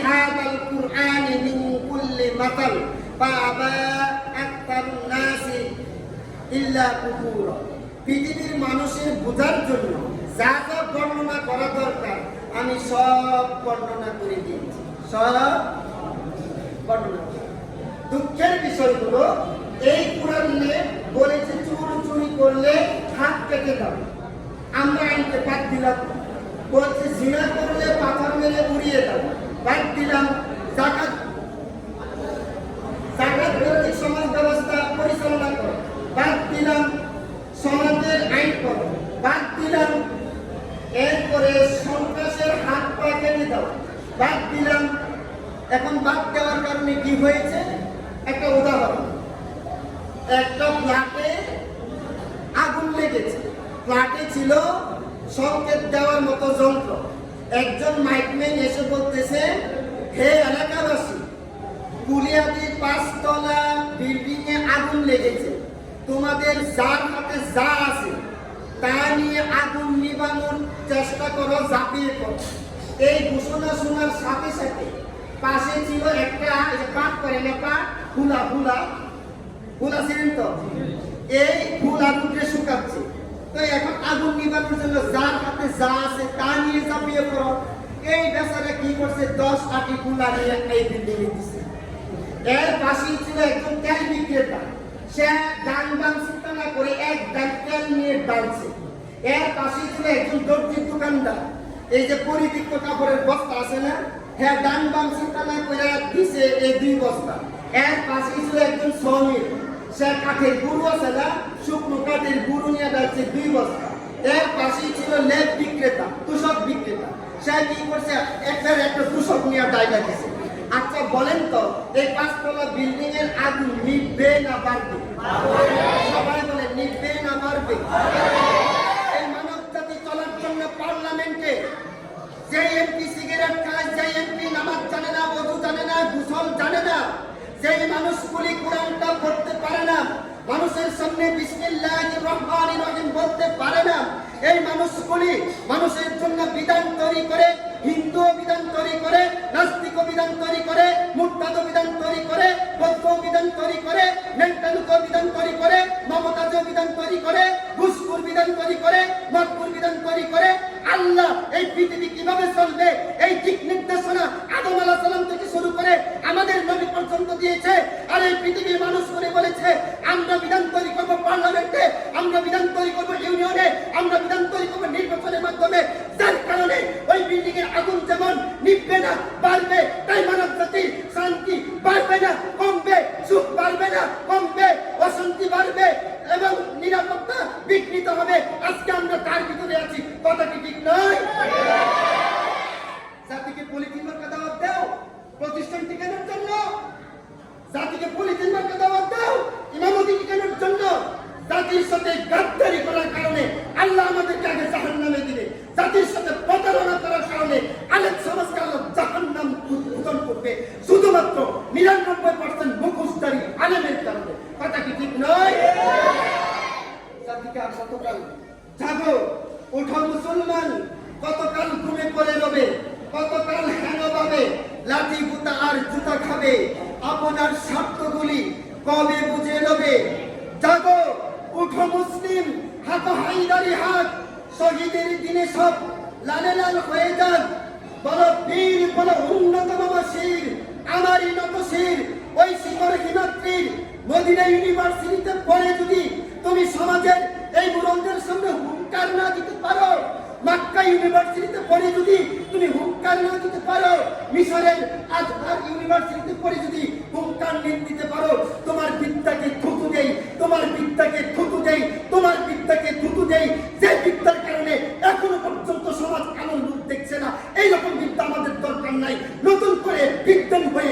হাযাল কুরআনি মিন কুল্লি মাতাল ফাআবা আকতারুন নাসি ইল্লা কুফুরা। পৃথিবীর মানুষের বোঝার জন্য যা যা বর্ণনা করা দরকার আমি সব বর্ণনা করে দিয়েছি, সব বর্ণনা। দুঃখের বিষয় হলো এই কোরআনে বলেছে চুরি করলে হাত কেটে দাও, আমরা আইনকে বাদ দিলাম। বলছে জিনা করলে পাথর মেরে উড়িয়ে দাও, বাদ দিলাম। জাকাত ভিত্তিক সমাজ ব্যবস্থা পরিচালনা করো, বাদ দিলাম। সমাজের আইন করো, বাদ দিলাম। এরপরে সন্ত্রাসের হাত পা কেটে দাও, বাদ দিলাম। এখন বাদ দেওয়ার কারণে কি হয়েছে? একটা উদাহরণ, একটা ফ্ল্যাটে আগুন লেগেছে। ফ্ল্যাটে ছিল সংকেত দেওয়ার মতো যন্ত্র। একজন মাইকম্যান এসে বলতেছে, হে এলাকাবাসী, কুলিয়াদির 5 তলা বিল্ডিং এ আগুন লেগেছে, তোমাদের যার হাতে যা আছে তা নিয়ে আগুন নিবানোর চেষ্টা করো, ঝাঁপিয়ে পড়ো। এই ঘোষণা শোনার সাথে সাথে পাশে ছিল একটা পাট করে না, পাট ফুলা ছিলেন তো, এই ফুল আগুনকে শুকাচ্ছে। তো এখন আগুন নিবানোর জন্য যার হাতে যা আছে তা নিয়ে ঝাঁপিয়ে পড়ো। এই বেচারা কি করছে, 10 আটি ফুলা নিয়ে এই বিল্ডিং এ দিচ্ছে। এর পাশেই ছিল একজন তেল বিক্রেতা, সে ডান বাম চিন্তা না করে এক ডান তেল নিয়ে ডালছে। এর পাশেই ছিল একজন দর্জির দোকানদার, এই যে পরিতিক্ত কাপড়ের বস্তা আছে না, হ্যাঁ ডান বাম চিন্তা না করে দিছে এই 2 বস্তা। এর পাশেই ছিল একজন শ্রমিক, সে কাঠের গুঁড়ো আছে না, শুকনো কাঠের গুঁড়ো নিয়ে ডালছে 2 বস্তা। এর পাশেই ছিল লেপ বিক্রেতা, তুষক বিক্রেতা, সে কি করছে, একটা তুষক নিয়ে ডাইলা দিছে। আচ্ছা বলেন তো, এই 5 তলা বিল্ডিং এর আগুন নিভবে না বাড়বে? সবাই বলে নিভবে না বাড়বে? এই মানব জাতি চলার জন্য পার্লামেন্টে যে এমপি সিগারেট খায়, যে এমপি নামাজ জানে না, ওযু জানে না, গোসল জানে না, যে মানুষগুলি কোরআনটা পড়তে পারে না, মানুষের সামনে বিসমিল্লাহির রহমানির রহিম বলতে পারে না, এই মানুষগুলি মানুষের জন্য বিধান তৈরি করে, হিন্দু বিধান তৈরি করে, নাস্তিক বিধান তৈরি করে, মুরতাদ বিধান তৈরি করে, বৌদ্ধ বিধান তৈরি করে, মেন্টালুক বিধান তৈরি করে, মমতাজ বিধান তৈরি করে, ঘুষখোর বিধান তৈরি করে, মদখোর বিধান তৈরি করে। আল্লাহ এই পৃথিবী কিভাবে চলবে এই দিক নির্দেশনা আদম আলাইহিস সালাম থেকে শুরু করে আমাদের নবী পর্যন্ত দিয়েছে। আর এই পৃথিবীর মানুষ করে বলেছে, আমরা বিধান তৈরি করব পার্লামেন্টে, আমরা বিধান তৈরি করব ইউনিয়নে, আমরা বিধান তৈরি করব নির্বাচনের মাধ্যমে। যার কারণে ওই বিল্ডিং এর আগুন যেমন নিভবে না বাড়বে, তাই মানব জাতির শান্তি বাড়বে না কমবে, সুখ বাড়বে না কমবে, অশান্তি বাড়বে এবং নিরাপত্তা বিঘ্নিত হবে। আজকে আমরা তার ভিতরে আছি, কথা কি ঠিক নয়? জাতিকে পলিথিন মার্কা দাওয়াত দাও প্রতিষ্ঠান টিকানোর জন্য, জাতিকে পলিথিন মার্কা দাওয়াত দাও ইমামতি টিকানোর জন্য। জাতির সাথে গাদ্দারি করার কারণে আল্লাহ আমাদেরকে আগে জাহান্নামে দিবে, জাতির সাথে প্রতারণা করার কারণে আলেম সমাজকে আল্লাহ জাহান্নাম উদ্বোধন করবে, শুধুমাত্র 99% মুখোশধারী আলেমের কারণে। কথা কি ঠিক নয়? জাতিকে আর কতকাল জাগো, ওঠো মুসলমান, কতকাল ঘুমে পড়ে রবে, কতকাল হেন পাবে, লাঠি গুতা আর জুতা খাবে, আপনার স্বার্থগুলি কবে বুঝে নেবে। জাগো, উঠো মুসলিম, হাত হাইদারি হাত, শহীদের দিনে সব লালে লাল হয়ে যান। বলো বীর, বলো উন্নত বাবা শির, আমারই নত শির। ওই শিখর হিমাদ্রির মদিনা ইউনিভার্সিটিতে পড়ে যদি তুমি সমাজের এই মুরব্বীদের সামনে হুঙ্কার না দিতে পারো, মক্কা ইউনিভার্সিটিতে পড়ে যদি তুমি হুঙ্কার না দিতে পারো, মিশরের আজহার ইউনিভার্সিটিতে পড়ে যদি হুঙ্কার দিতে পারো, তোমার বিদ্যাকে থুতু দেই, তোমার বিদ্যাকে থুতু দেই, তোমার বিদ্যাকে থুতু দেই। যে বিদ্যার কারণে এখনো পর্যন্ত সমাজ এমন রূপ দেখছে না, এইরকম বিদ্যা আমাদের দরকার নাই। নতুন করে বিজ্ঞান হয়ে